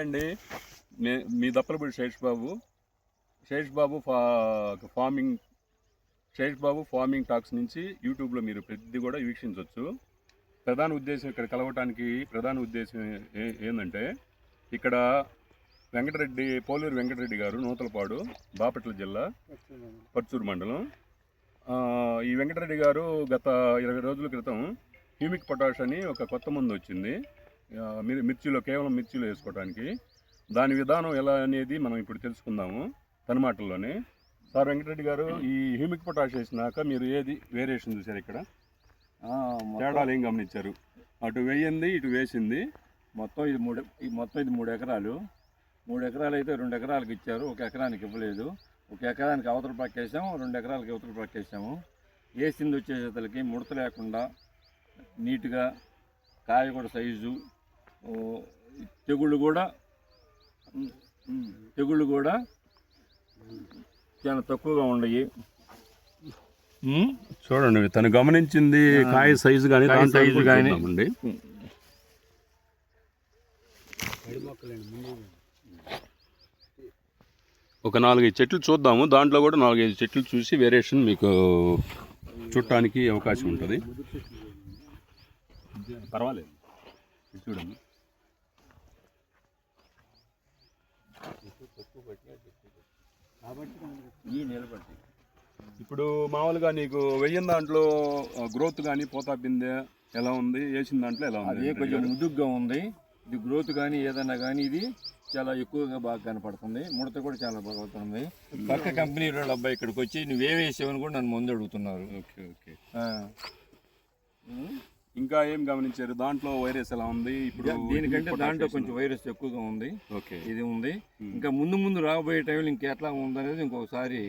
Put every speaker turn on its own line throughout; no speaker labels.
అండి, మీ దప్పలపూడి శేష్ బాబు farming talks నుంచి యూట్యూబ్లో మీరు ప్రతిదీ కూడా వీక్షించవచ్చు. ప్రధాన ఉద్దేశం ఇక్కడ కలవటానికి ప్రధాన ఉద్దేశం ఏంటంటే, ఇక్కడ పోలూరు వెంకటరెడ్డి గారు, నూతలపాడు, బాపట్ల జిల్లా, పర్చూరు మండలం. ఈ వెంకటరెడ్డి గారు గత 20 రోజుల క్రితం హ్యూమిక్ పొటాష్ అని ఒక కొత్త మందు వచ్చింది కేవలం మిర్చిలో వేసుకోవడానికి. దాని విధానం ఎలా అనేది మనం ఇప్పుడు తెలుసుకుందాము తన మాటల్లోనే. సార్ వెంకటరెడ్డి గారు, ఈ హ్యూమిక్ పొటాష్ వేసినాక మీరు ఏది వేరియేషన్ చూసారు? ఇక్కడ తేడాలు ఏం గమనించారు? అటు వేయింది, ఇటు వేసింది.
మొత్తం ఇది 3 ఎకరాలు. 3 ఎకరాలు అయితే 2 ఎకరాలకు ఇచ్చారు, 1 ఎకరానికి ఇవ్వలేదు. 1 ఎకరానికి అవతల పక్క వేసాము, 2 ఎకరాలకి అవతల పక్క వేసాము. వేసింది వచ్చేసేతలకి ముడత లేకుండా నీట్గా, కాయ కూడా సైజు, తెగుళ్ళు కూడా చాలా తక్కువగా ఉన్నాయి.
చూడండి, తను గమనించింది కాయ సైజు కానీ అండి. ఒక 4-5 చెట్లు చూద్దాము. దాంట్లో కూడా 4-5 చెట్లు చూసి వేరియేషన్ మీకు చూడటానికి అవకాశం ఉంటుంది. పర్వాలేదు, చూడండి. ఇప్పుడు మామూలుగా నీకు వెయ్యిన దాంట్లో గ్రోత్ కానీ పోతా పిందె ఎలా ఉంది? వేసిన దాంట్లో ఎలా ఉంది?
అదే కొంచెం ముదుగ్గా ఉంది. ఇది గ్రోత్ కానీ ఏదన్నా కానీ ఇది చాలా ఎక్కువగా బాగా కనపడుతుంది. ముడత కూడా చాలా బాగుతుంది. పక్క కంపెనీ వాళ్ళు అబ్బాయి ఇక్కడికి వచ్చి నువ్వేవేసావని కూడా నన్ను ముందు అడుగుతున్నారు.
ఓకే. ఇంకా ఏం గమనించారు? దాంట్లో వైరస్ ఎలా ఉంది? ఇప్పుడు
దీనికంటే దాంట్లో కొంచెం వైరస్ ఎక్కువగా ఉంది.
ఓకే,
ఇది ఉంది. ఇంకా ముందు రాబోయే టైంలో ఇంకెట్లా ఉందనేది ఇంకొకసారి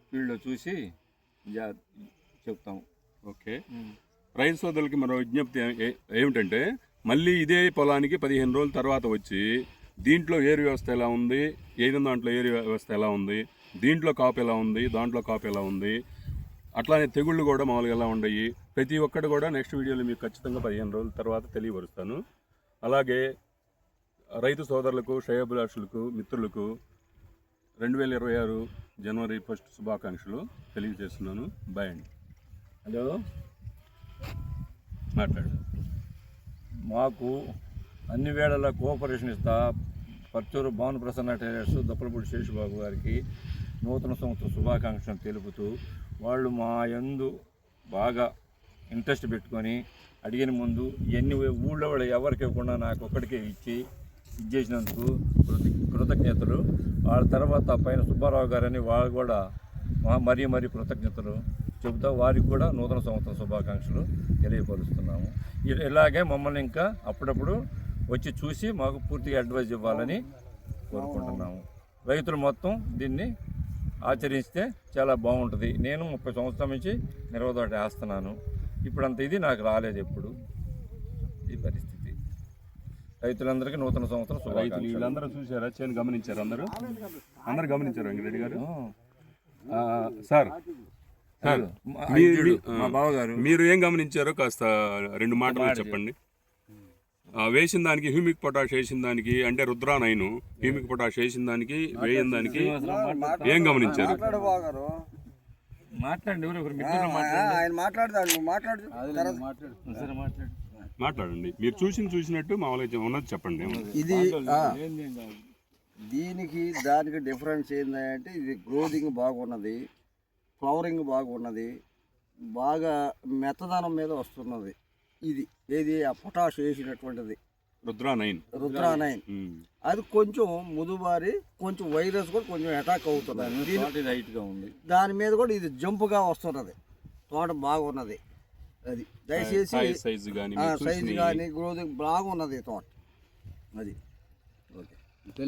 ఫీల్డ్లో చూసి చెప్తాం.
ఓకే. రైతు సోదరులకి మరో విజ్ఞప్తి ఏమిటంటే, మళ్ళీ ఇదే పొలానికి 15 రోజుల తర్వాత వచ్చి దీంట్లో ఏరు వ్యవస్థ ఎలా ఉంది, దాంట్లో ఏరు వ్యవస్థ ఎలా ఉంది, దీంట్లో కాపు ఎలా ఉంది, దాంట్లో కాపు ఎలా ఉంది, అట్లానే తెగుళ్ళు కూడా మామూలుగా ఎలా ఉన్నాయి, ప్రతి ఒక్కటి కూడా నెక్స్ట్ వీడియోలో మీకు ఖచ్చితంగా 15 రోజుల తర్వాత తెలియపరుస్తాను. అలాగే రైతు సోదరులకు, శ్రేయోభిలాషులకు, మిత్రులకు 2026 జనవరి 1 శుభాకాంక్షలు తెలియజేస్తున్నాను. బాయ్ అండి.
హలో,
మాట్లాడు.
మాకు అన్ని వేళలా కోఆపరేషన్ ఇస్తా పర్చూరు భానుప్రసన్న టైలర్స్ దప్పలపూడి శేషబాబు గారికి నూతన సంవత్సర శుభాకాంక్షలు తెలుపుతూ, వాళ్ళు మా యందు బాగా ఇంట్రెస్ట్ పెట్టుకొని అడిగిన ముందు ఇవన్నీ ఊళ్ళో వాళ్ళు ఎవరికి ఇవ్వకుండా నాకు ఒక్కడికే ఇచ్చేసినందుకు కృతజ్ఞతలు. వాళ్ళ తర్వాత పైన సుబ్బారావు గారని వాళ్ళు కూడా మరీ కృతజ్ఞతలు చెబుతా వారికి కూడా నూతన సంవత్సరం శుభాకాంక్షలు తెలియపరుస్తున్నాము. ఇలాగే మమ్మల్ని ఇంకా అప్పుడప్పుడు వచ్చి చూసి మాకు పూర్తిగా అడ్వైజ్ ఇవ్వాలని కోరుకుంటున్నాము. రైతులు మొత్తం దీన్ని ఆచరిస్తే చాలా బాగుంటుంది. నేను 30 సంవత్సరాల నుంచి నిర్వహణ వేస్తున్నాను. ఇప్పుడంత ఇది నాకు రాలేదు ఎప్పుడు. ఈ పరిస్థితి. రైతులందరికీ నూతన సంవత్సరం శుభాకాంక్షలు.
వీళ్ళందరూ చూసారా? చేను గమనించారు? అందరూ గమనించారు వెంకటరెడ్డి గారు? సార్,
మా బావగారు
మీరు ఏం గమనించారో కాస్త 2 మాటలు చెప్పండి. వేసిన దానికి, హ్యూమిక్ పొటాష్ వేసిన దానికి, అంటే రుద్రా 9 హ్యూమిక్ పొటాష్ వేసిన దానికి, వేయిన దానికి ఏం గమనించారు? మాట్లాడండి. మీరు చూసినట్టు మామూలుగా ఉన్నది చెప్పండి.
ఇది దీనికి దానికి డిఫరెన్స్ ఏంటంటే, ఇది గ్రోతింగ్ బాగున్నది, ఫ్లవరింగ్ బాగున్నది, బాగా మెత్తదనం మీద వస్తున్నది. ఏది ఆ పొటాష్ వేసినటువంటిది
రుద్రా
9 అది కొంచెం ముదుబారి, కొంచెం వైరస్ కూడా కొంచెం అటాక్ అవుతుంది. దాని మీద కూడా ఇది జంపుగా వస్తున్నది. తోట బాగున్నది. అది దయచేసి సైజు కానీ గ్రోతింగ్ బాగున్నది తోట. అది